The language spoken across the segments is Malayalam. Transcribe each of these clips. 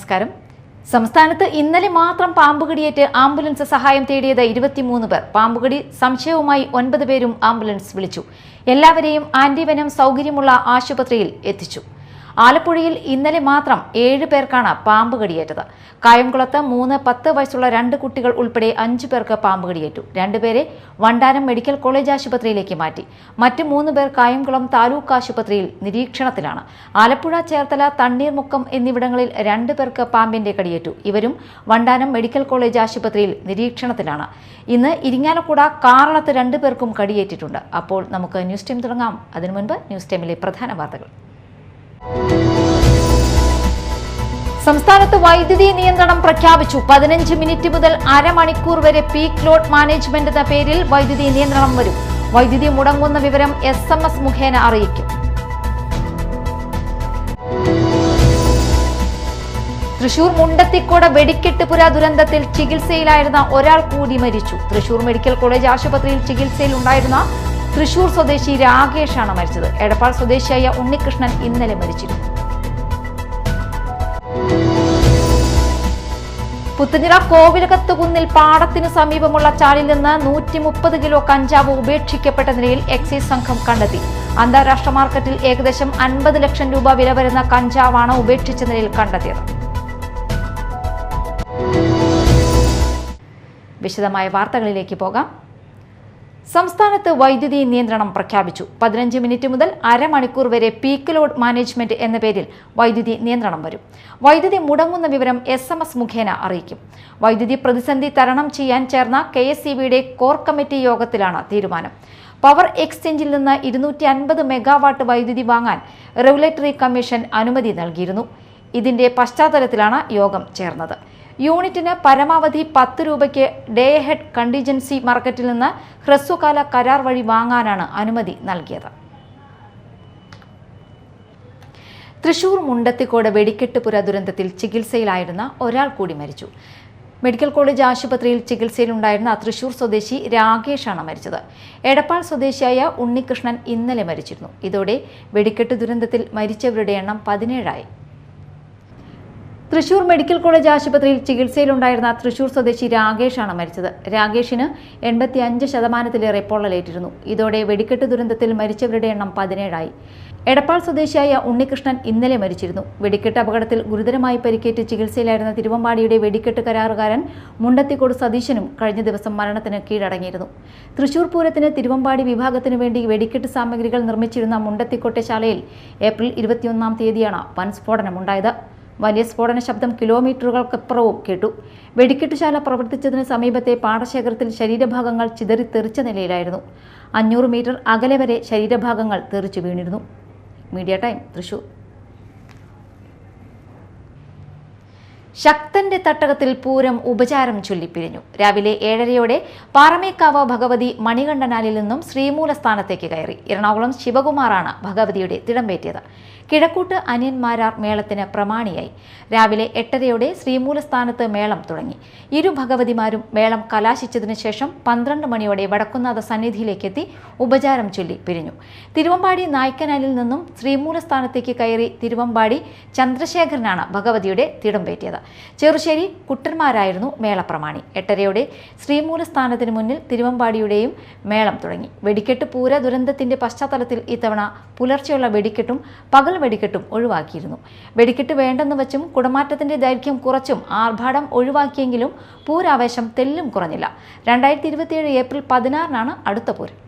നമസ്കാരം. സംസ്ഥാനത്ത് ഇന്നലെ മാത്രം പാമ്പുകടിയേറ്റ് ആംബുലൻസ് സഹായം തേടിയത് 23 പേർ. പാമ്പുകടി സംശയവുമായി 9 പേരും ആംബുലൻസ് വിളിച്ചു. എല്ലാവരെയും ആന്റിവെനം സൗകര്യമുള്ള ആശുപത്രിയിൽ എത്തിച്ചു. ആലപ്പുഴയിൽ ഇന്നലെ മാത്രം 7 പേർക്കാണ് പാമ്പുകടിയേറ്റത്. കായംകുളത്ത് 3-10 വയസ്സുള്ള 2 കുട്ടികൾ ഉൾപ്പെടെ 5 പേർക്ക് പാമ്പുകടിയേറ്റു. 2 പേരെ വണ്ടാനം മെഡിക്കൽ കോളേജ് ആശുപത്രിയിലേക്ക് മാറ്റി. മറ്റ് 3 പേർ കായംകുളം താലൂക്ക് ആശുപത്രിയിൽ നിരീക്ഷണത്തിലാണ്. ആലപ്പുഴ, ചേർത്തല, തണ്ണീർമുക്കം എന്നിവിടങ്ങളിൽ 2 പേർക്ക് പാമ്പിന്റെ കടിയേറ്റു. ഇവരും വണ്ടാനം മെഡിക്കൽ കോളേജ് ആശുപത്രിയിൽ നിരീക്ഷണത്തിലാണ്. ഇന്ന് ഇരിങ്ങാലക്കുട, കാറളത്ത് 2 പേർക്കും കടിയേറ്റിട്ടുണ്ട്. അപ്പോൾ നമുക്ക് ന്യൂസ് ടൈം തുടങ്ങാം. അതിനു മുൻപ് ന്യൂസ് ടൈമിലെ പ്രധാന വാർത്തകൾ. സംസ്ഥാനത്ത് വൈദ്യുതി നിയന്ത്രണം പ്രഖ്യാപിച്ചു. 15 മിനിറ്റ് മുതൽ അരമണിക്കൂർ വരെ പീക്ക് ലോഡ് മാനേജ്മെന്റ് എന്ന പേരിൽ വൈദ്യുതി നിയന്ത്രണം വരും. വൈദ്യുതി മുടങ്ങുന്ന വിവരം SMS മുഖേന അറിയിക്കും. തൃശൂർ മുണ്ടത്തിക്കോട് വെടിക്കെട്ടുപുര ദുരന്തത്തിൽ ചികിത്സയിലായിരുന്ന ഒരാൾ കൂടി മരിച്ചു. തൃശൂർ മെഡിക്കൽ കോളേജ് ആശുപത്രിയിൽ ചികിത്സയിൽ ഉണ്ടായിരുന്ന തൃശൂർ സ്വദേശി രാകേഷാണ് മരിച്ചത്. എടപ്പാൾ സ്വദേശിയായ ഉണ്ണികൃഷ്ണൻ ഇന്നലെ മരിച്ചിരുന്നു. പുത്തുഞ്ഞിറ കോവിലകത്തുകുന്നിൽ പാടത്തിനു സമീപമുള്ള ചാലിൽ നിന്ന് 130 കിലോ കഞ്ചാവ് ഉപേക്ഷിക്കപ്പെട്ട നിലയിൽ എക്സൈസ് സംഘം കണ്ടെത്തി. അന്താരാഷ്ട്ര മാർക്കറ്റിൽ ഏകദേശം 50 ലക്ഷം രൂപ വില വരുന്ന കഞ്ചാവാണ് ഉപേക്ഷിച്ച നിലയിൽ കണ്ടെത്തിയത്. വിശദമായ വാർത്തകളിലേക്ക് പോകാം. സംസ്ഥാനത്ത് വൈദ്യുതി നിയന്ത്രണം പ്രഖ്യാപിച്ചു. 15 മിനിറ്റ് മുതൽ അരമണിക്കൂർ വരെ പീക്ക് ലോഡ് മാനേജ്മെന്റ് എന്ന പേരിൽ വൈദ്യുതി നിയന്ത്രണം വരും. വൈദ്യുതി മുടങ്ങുന്ന വിവരം SMS മുഖേന അറിയിക്കും. വൈദ്യുതി പ്രതിസന്ധി തരണം ചെയ്യാൻ ചേർന്ന KSEBയുടെ കോർ കമ്മിറ്റി യോഗത്തിലാണ് തീരുമാനം. പവർ എക്സ്ചേഞ്ചിൽ നിന്ന് 250 മെഗാവാട്ട് വൈദ്യുതി വാങ്ങാൻ റെഗുലേറ്ററി കമ്മീഷൻ അനുമതി നൽകിയിരുന്നു. ഇതിന്റെ പശ്ചാത്തലത്തിലാണ് യോഗം ചേർന്നത്. യൂണിറ്റിന് പരമാവധി 10 രൂപയ്ക്ക് ഡേ ഹെഡ് കണ്ടിജൻസി മാർക്കറ്റിൽ നിന്ന് ഹ്രസ്വകാല കരാർ വഴി വാങ്ങാനാണ് അനുമതി നൽകിയത്. തൃശൂർ മുണ്ടത്തിക്കോട് വെടിക്കെട്ടുപുര ദുരന്തത്തിൽ ചികിത്സയിലായിരുന്ന ഒരാൾ കൂടി മരിച്ചു. മെഡിക്കൽ കോളേജ് ആശുപത്രിയിൽ ചികിത്സയിലുണ്ടായിരുന്ന തൃശൂർ സ്വദേശി രാകേഷാണ് മരിച്ചത്. എടപ്പാൾ സ്വദേശിയായ ഉണ്ണികൃഷ്ണൻ ഇന്നലെ മരിച്ചിരുന്നു. ഇതോടെ വെടിക്കെട്ട് ദുരന്തത്തിൽ മരിച്ചവരുടെ എണ്ണം 17 ആയി. തൃശൂർ മെഡിക്കൽ കോളേജ് ആശുപത്രിയിൽ ചികിത്സയിലുണ്ടായിരുന്ന തൃശൂർ സ്വദേശി രാകേഷാണ് മരിച്ചത്. രാകേഷിന് 85% പൊള്ളലേറ്റിരുന്നു. ഇതോടെ വെടിക്കെട്ട് ദുരന്തത്തിൽ മരിച്ചവരുടെ എണ്ണം 17 ആയി. എടപ്പാൾ സ്വദേശിയായ ഉണ്ണികൃഷ്ണൻ ഇന്നലെ മരിച്ചിരുന്നു. വെടിക്കെട്ട് അപകടത്തിൽ ഗുരുതരമായി പരിക്കേറ്റ് ചികിത്സയിലായിരുന്ന തിരുവമ്പാടിയുടെ വെടിക്കെട്ട് കരാറുകാരൻ മുണ്ടത്തിക്കോട് സതീശനും കഴിഞ്ഞ ദിവസം മരണത്തിന് കീഴടങ്ങിയിരുന്നു. തൃശൂർ പൂരത്തിന് തിരുവമ്പാടി വിഭാഗത്തിനു വേണ്ടി വെടിക്കെട്ട് സാമഗ്രികൾ നിർമ്മിച്ചിരുന്ന മുണ്ടത്തിക്കോട്ടെ ശാലയിൽ ഏപ്രിൽ 21-ാം തീയതിയാണ് വൻ സ്ഫോടനമുണ്ടായത്. വലിയ സ്ഫോടന ശബ്ദം കിലോമീറ്ററുകൾക്കപ്പുറവും കേട്ടു. വെടിക്കെട്ടുശാല പ്രവർത്തിച്ചതിന് സമീപത്തെ പാടശേഖരത്തിൽ ശരീരഭാഗങ്ങൾ ചിതറിത്തെറിച്ച നിലയിലായിരുന്നു. 500 മീറ്റർ അകലെ വരെ ശരീരഭാഗങ്ങൾ തെറിച്ചു വീണിരുന്നു. Media time, Thrissur. ശക്തന്റെ തട്ടകത്തിൽ പൂരം ഉപചാരം ചൊല്ലിപ്പിരിഞ്ഞു. രാവിലെ 7:30 പാറമേക്കാവ് ഭഗവതി മണികണ്ഠനാലിൽ നിന്നും ശ്രീമൂലസ്ഥാനത്തേക്ക് കയറി. എറണാകുളം ശിവകുമാറാണ് ഭഗവതിയുടെ തിടമ്പേറ്റിയത്. കിഴക്കൂട്ട് അനിയന്മാരാർ മേളത്തിന് പ്രമാണിയായി. രാവിലെ 8:30 ശ്രീമൂലസ്ഥാനത്ത് മേളം തുടങ്ങി. ഇരു ഭഗവതിമാരും മേളം കലാശിച്ചതിനു ശേഷം 12 മണിയോടെ വടക്കുന്നാഥ സന്നിധിയിലേക്കെത്തി ഉപചാരം ചൊല്ലി പിരിഞ്ഞു. തിരുവമ്പാടി നായ്ക്കനാലിൽ നിന്നും ശ്രീമൂലസ്ഥാനത്തേക്ക് കയറി തിരുവമ്പാടി ചന്ദ്രശേഖരനാണ് ഭഗവതിയുടെ തിടമ്പേറ്റിയത്. ചെറുശ്ശേരി കുട്ടന്മാരായിരുന്നു മേളപ്രമാണി. 8:30 ശ്രീമൂലസ്ഥാനത്തിന് മുന്നിൽ തിരുവമ്പാടിയുടെയും മേളം തുടങ്ങി. വെടിക്കെട്ട് പൂര ദുരന്തത്തിന്റെ പശ്ചാത്തലത്തിൽ ഇത്തവണ പുലർച്ചെയുള്ള വെടിക്കെട്ടും പകൽ വെടിക്കെട്ടും ഒഴിവാക്കിയിരുന്നു. വെടിക്കെട്ട് വേണ്ടെന്ന് വച്ചും കുടമാറ്റത്തിന്റെ ദൈർഘ്യം കുറച്ചും ആർഭാടം ഒഴിവാക്കിയെങ്കിലും പൂരാവേശം തെല്ലും കുറഞ്ഞില്ല. 2027 ഏപ്രിൽ 16-നാണ് അടുത്ത പൂരം.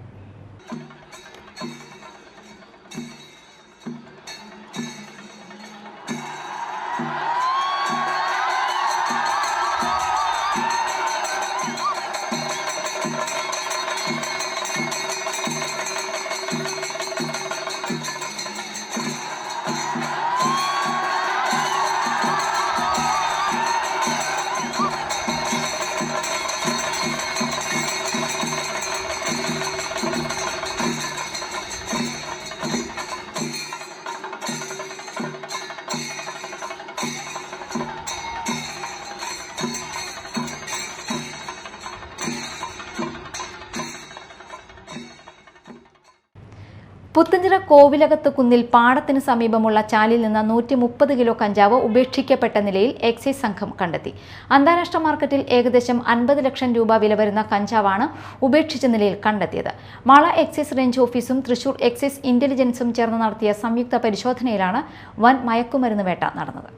പുത്തഞ്ചിറ കോവിലകത്ത് കുന്നിൽ പാടത്തിന് സമീപമുള്ള ചാലിൽ നിന്ന് 130 കിലോ കഞ്ചാവ് ഉപേക്ഷിക്കപ്പെട്ട നിലയിൽ എക്സൈസ് സംഘം കണ്ടെത്തി. അന്താരാഷ്ട്ര മാർക്കറ്റിൽ ഏകദേശം 50 ലക്ഷം രൂപ വില വരുന്ന കഞ്ചാവാണ് ഉപേക്ഷിച്ച നിലയിൽ കണ്ടെത്തിയത്. മാള എക്സൈസ് റേഞ്ച് ഓഫീസും തൃശൂർ എക്സൈസ് ഇന്റലിജൻസും ചേർന്ന് നടത്തിയ സംയുക്ത പരിശോധനയിലാണ് വൻ മയക്കുമരുന്ന് വേട്ട നടന്നത്.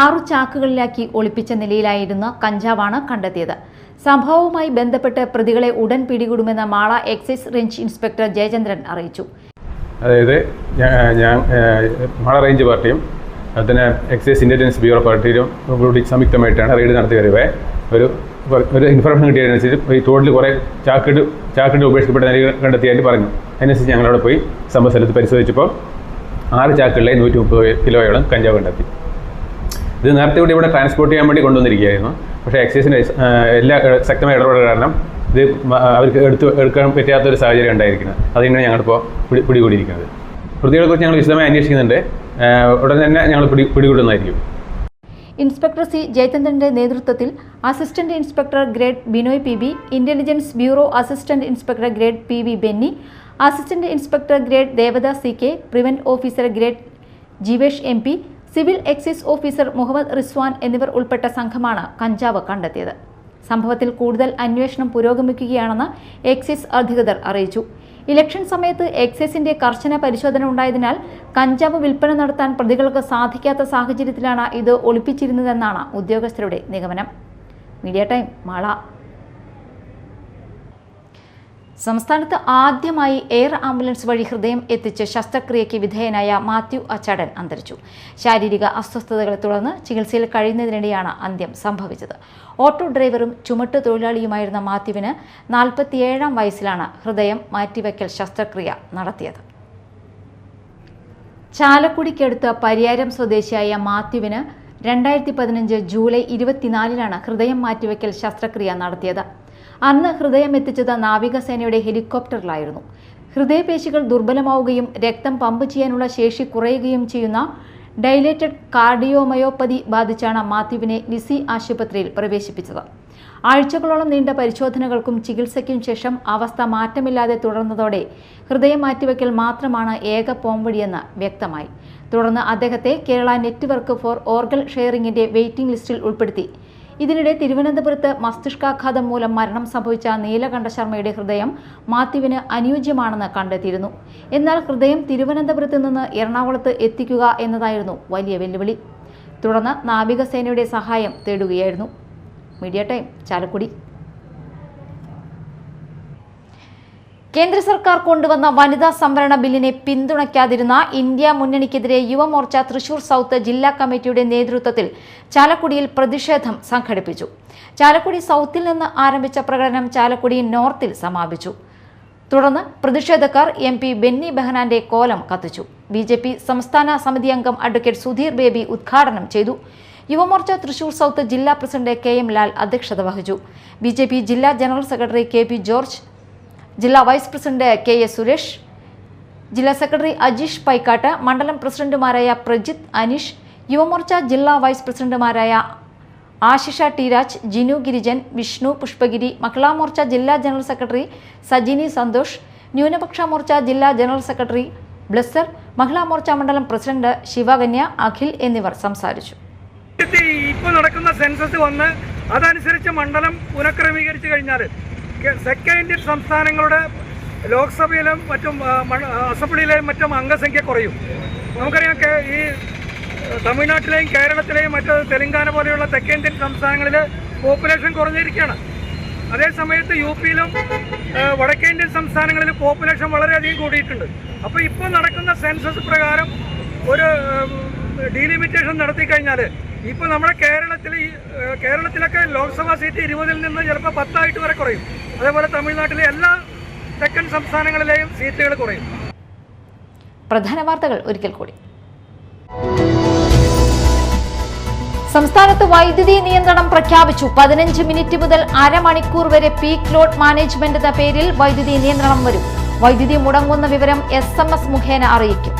6 ചാക്കുകളിലാക്കി ഒളിപ്പിച്ച നിലയിലായിരുന്ന കഞ്ചാവാണ് കണ്ടെത്തിയത്. സംഭവവുമായി ബന്ധപ്പെട്ട് പ്രതികളെ ഉടൻ പിടികൂടുമെന്ന് Mala excise range inspector Jayachandran അറിയിച്ചു. അതായത് ഞാൻ മാള റേഞ്ച് പാർട്ടിയും അതുതന്നെ എക്സൈസ് ഇന്റലിജൻസ് ബ്യൂറോ പാർട്ടിയും കൂടി സംയുക്തമായിട്ടാണ് റെയ്ഡ് നടത്തി വരുവേ. ഒരു ഇൻഫർമേഷൻ കിട്ടിയതനുസരിച്ച് ഈ തോട്ടിൽ കുറേ ചാക്കിട്ട് ഉപേക്ഷിക്കപ്പെട്ട നില കണ്ടെത്തിയായിട്ട് പറഞ്ഞു. അതിനനുസരിച്ച് ഞങ്ങളവിടെ പോയി സംഭവ സ്ഥലത്ത് പരിശോധിച്ചപ്പോൾ 6 ചാക്കുകളിലെ 130 കിലോയോളം കഞ്ചാവ് കണ്ടെത്തി. ഇത് നേരത്തെ കൂടി ഇവിടെ ട്രാൻസ്പോർട്ട് ചെയ്യാൻ വേണ്ടി കൊണ്ടുവന്നിരിക്കുകയായിരുന്നു. പക്ഷേ എക്സൈസിൻ്റെ എല്ലാ ശക്തമായ ഇടപെടൽ കാരണം ഇത് അവർക്ക് എടുക്കാൻ പറ്റാത്തൊരു സാഹചര്യം ഉണ്ടായിരിക്കുന്നത്. അതുതന്നെയാണ് ഞങ്ങളിപ്പോൾ പിടികൂടിയിരിക്കുന്നത്. പ്രതികളെക്കുറിച്ച് ഞങ്ങൾ വിശദമായി അന്വേഷിക്കുന്നുണ്ട്. ഉടൻ തന്നെ ഞങ്ങൾ പിടികൂടുന്നതായിരിക്കും. ഇൻസ്പെക്ടർ സി ജയചന്ദ്രന്റെ നേതൃത്വത്തിൽ assistant inspector grade Binoy PB, intelligence bureau assistant inspector grade PV Benny, assistant inspector grade Devadas CK, prevent officer grade Jeevesh MP, civil excise officer Muhammad Rizwan എന്നിവർ ഉൾപ്പെട്ട സംഘമാണ് കഞ്ചാവ് കണ്ടെത്തിയത്. സംഭവത്തിൽ കൂടുതൽ അന്വേഷണം പുരോഗമിക്കുകയാണെന്ന് എക്സൈസ് അധികൃതർ അറിയിച്ചു. ഇലക്ഷൻ സമയത്ത് എക്സൈസിന്റെ കർശന പരിശോധന ഉണ്ടായതിനാൽ കഞ്ചാവ് വിൽപ്പന നടത്താൻ പ്രതികൾക്ക് സാധിക്കാത്ത സാഹചര്യത്തിലാണ് ഇത് ഒളിപ്പിച്ചിരുന്നതെന്നാണ് ഉദ്യോഗസ്ഥരുടെ നിഗമനം. Media time Mala. സംസ്ഥാനത്ത് ആദ്യമായി എയർ ആംബുലൻസ് വഴി ഹൃദയം എത്തിച്ച് ശസ്ത്രക്രിയയ്ക്ക് വിധേയനായ മാത്യു അച്ചാടൻ അന്തരിച്ചു. ശാരീരിക അസ്വസ്ഥതകളെ തുടർന്ന് ചികിത്സയിൽ കഴിയുന്നതിനിടെയാണ് അന്ത്യം സംഭവിച്ചത്. ഓട്ടോ ഡ്രൈവറും ചുമട്ട് തൊഴിലാളിയുമായിരുന്ന മാത്യുവിന് 47-ാം വയസ്സിലാണ് ഹൃദയം മാറ്റിവയ്ക്കൽ ശസ്ത്രക്രിയ നടത്തിയത്. ചാലക്കുടിക്കടുത്ത് പരിയാരം സ്വദേശിയായ മാത്യുവിന് 2015 ജൂലൈ 24-ലാണ് ഹൃദയം മാറ്റിവയ്ക്കൽ ശസ്ത്രക്രിയ നടത്തിയത്. അന്ന് ഹൃദയം എത്തിച്ചത് നാവികസേനയുടെ ഹെലികോപ്റ്ററിലായിരുന്നു. ഹൃദയപേശികൾ ദുർബലമാവുകയും രക്തം പമ്പ് ചെയ്യാനുള്ള ശേഷി കുറയുകയും ചെയ്യുന്ന ഡൈലേറ്റഡ് കാർഡിയോമയോപ്പതി ബാധിച്ചാണ് മാത്യുവിനെ ലിസി ആശുപത്രിയിൽ പ്രവേശിപ്പിച്ചത്. ആഴ്ചകളോളം നീണ്ട പരിശോധനകൾക്കും ചികിത്സയ്ക്കും ശേഷം അവസ്ഥ മാറ്റമില്ലാതെ തുടർന്നതോടെ ഹൃദയം മാറ്റിവയ്ക്കൽ മാത്രമാണ് ഏക പോംവഴിയെന്ന് വ്യക്തമായി. തുടർന്ന് അദ്ദേഹത്തെ കേരള നെറ്റ്വർക്ക് ഫോർ ഓർഗൻ ഷെയറിംഗിന്റെ വെയിറ്റിംഗ് ലിസ്റ്റിൽ ഉൾപ്പെടുത്തി. ഇതിനിടെ തിരുവനന്തപുരത്ത് മസ്തിഷ്കാഘാതം മൂലം മരണം സംഭവിച്ച നീലകണ്ഠ ശർമ്മയുടെ ഹൃദയം മാത്യുവിന് അനുയോജ്യമാണെന്ന് കണ്ടെത്തിയിരുന്നു. എന്നാൽ ഹൃദയം തിരുവനന്തപുരത്ത് നിന്ന് എറണാകുളത്ത് എത്തിക്കുക എന്നതായിരുന്നു വലിയ വെല്ലുവിളി. തുടർന്ന് നാവികസേനയുടെ സഹായം തേടുകയായിരുന്നു. Media time Chalakudy. കേന്ദ്ര സർക്കാർ കൊണ്ടുവന്ന വനിതാ സംവരണ ബില്ലിനെ പിന്തുണയ്ക്കാതിരുന്ന ഇന്ത്യ മുന്നണിക്കെതിരെ യുവമോർച്ച തൃശൂർ സൗത്ത് ജില്ലാ കമ്മിറ്റിയുടെ നേതൃത്വത്തിൽ ചാലക്കുടിയിൽ പ്രതിഷേധം സംഘടിപ്പിച്ചു. ചാലക്കുടി സൗത്തിൽ നിന്ന് ആരംഭിച്ച പ്രകടനം ചാലക്കുടി നോർത്തിൽ സമാപിച്ചു. തുടർന്ന് പ്രതിഷേധക്കാർ MP ബെന്നി ബെഹനാന്റെ കോലം കത്തിച്ചു. BJP സംസ്ഥാന സമിതി അംഗം അഡ്വക്കേറ്റ് സുധീർ ബേബി ഉദ്ഘാടനം ചെയ്തു. യുവമോർച്ച തൃശൂർ സൗത്ത് ജില്ലാ പ്രസിഡന്റ് KM ലാൽ അധ്യക്ഷത വഹിച്ചു. BJP ജില്ലാ ജനറൽ സെക്രട്ടറി KP ജോർജ്, ജില്ലാ വൈസ് പ്രസിഡന്റ് KS സുരേഷ്, ജില്ലാ സെക്രട്ടറി അജീഷ് പൈക്കാട്ട്, മണ്ഡലം പ്രസിഡന്റുമാരായ പ്രജിത്ത് അനീഷ്, യുവമോർച്ച ജില്ലാ വൈസ് പ്രസിഡന്റുമാരായ ആശിഷ ടി രാജ്, ജിനു ഗിരിജൻ, വിഷ്ണു പുഷ്പഗിരി, മഹിളാ മോർച്ച ജില്ലാ ജനറൽ സെക്രട്ടറി സജിനി സന്തോഷ്, ന്യൂനപക്ഷ മോർച്ച ജില്ലാ ജനറൽ സെക്രട്ടറി ബ്ലസ്സർ, മഹിളാ മോർച്ച മണ്ഡലം പ്രസിഡന്റ് ശിവകന്യ, അഖിൽ എന്നിവർ സംസാരിച്ചു. ഇപ്പോൾ നടക്കുന്ന സെൻസസ് വന്ന് അതനുസരിച്ച് മണ്ഡലം പുനഃക്രമീകരിച്ചു കഴിഞ്ഞാൽ സെക്കൻഡ് സംസ്ഥാനങ്ങളുടെ ലോക്സഭയിലും മറ്റും അസംബ്ലിയിലെയും മറ്റും അംഗസംഖ്യ കുറയും. നമുക്കറിയാം ഈ തമിഴ്നാട്ടിലെയും കേരളത്തിലെയും മറ്റ് തെലങ്കാന പോലെയുള്ള തെക്കേന്ത്യൻ സംസ്ഥാനങ്ങളിൽ പോപ്പുലേഷൻ കുറഞ്ഞിരിക്കുകയാണ്. അതേസമയത്ത് UP-യിലും വടക്കേന്ത്യൻ സംസ്ഥാനങ്ങളിൽ പോപ്പുലേഷൻ വളരെയധികം കൂടിയിട്ടുണ്ട്. അപ്പോൾ ഇപ്പോൾ നടക്കുന്ന സെൻസസ് പ്രകാരം ഒരു ഡീലിമിറ്റേഷൻ നടത്തി കഴിഞ്ഞാൽ ഇപ്പോൾ നമ്മുടെ കേരളത്തിലൊക്കെ ലോക്സഭാ സീറ്റ് 20-ൽ നിന്ന് ചിലപ്പോൾ 10 വരെ കുറയും. അതേപോലെ തമിഴ്നാട്ടിലെ എല്ലാ തെക്കൻ സംസ്ഥാനങ്ങളിലെയും സീറ്റുകൾ കുറയും. പ്രധാന വാർത്തകൾ ഒരിക്കൽ കൂടി. സംസ്ഥാനത്ത് വൈദ്യുതി നിയന്ത്രണം പ്രഖ്യാപിച്ചു. 15 മിനിറ്റ് മുതൽ അരമണിക്കൂർ വരെ പീക്ക് ലോഡ് മാനേജ്മെന്റ് എന്ന പേരിൽ വൈദ്യുതി നിയന്ത്രണം വരും. വൈദ്യുതി മുടങ്ങുന്ന വിവരം SMS മുഖേന അറിയിക്കും.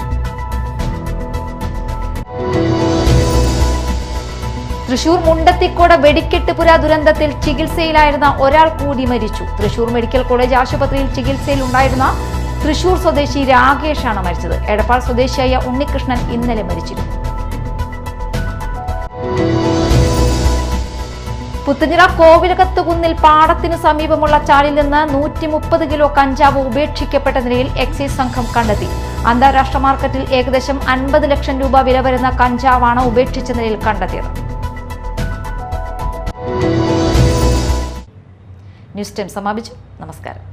തൃശൂർ മുണ്ടത്തിക്കോട് വെടിക്കെട്ടുപുര ദുരന്തത്തിൽ ചികിത്സയിലായിരുന്ന ഒരാൾ കൂടി മരിച്ചു. തൃശൂർ മെഡിക്കൽ കോളേജ് ആശുപത്രിയിൽ ചികിത്സയിലുണ്ടായിരുന്ന തൃശൂർ സ്വദേശി രാകേഷാണ് മരിച്ചത്. എടപ്പാൾ സ്വദേശിയായ ഉണ്ണികൃഷ്ണൻ ഇന്നലെ മരിച്ചിരുന്നു. പുത്തുഞ്ഞിറ കോവിലകത്ത് കുന്നിൽ പാടത്തിനു സമീപമുള്ള ചാലിൽ നിന്ന് 130 കിലോ കഞ്ചാവ് ഉപേക്ഷിക്കപ്പെട്ട നിലയിൽ എക്സൈസ് സംഘം കണ്ടെത്തി. അന്താരാഷ്ട്ര മാർക്കറ്റിൽ ഏകദേശം 50 ലക്ഷം രൂപ വില വരുന്ന കഞ്ചാവാണ് ഉപേക്ഷിച്ച നിലയിൽ കണ്ടെത്തിയത്. ന്യൂസ് ടൈം സമാപിച്ചു. നമസ്കാരം.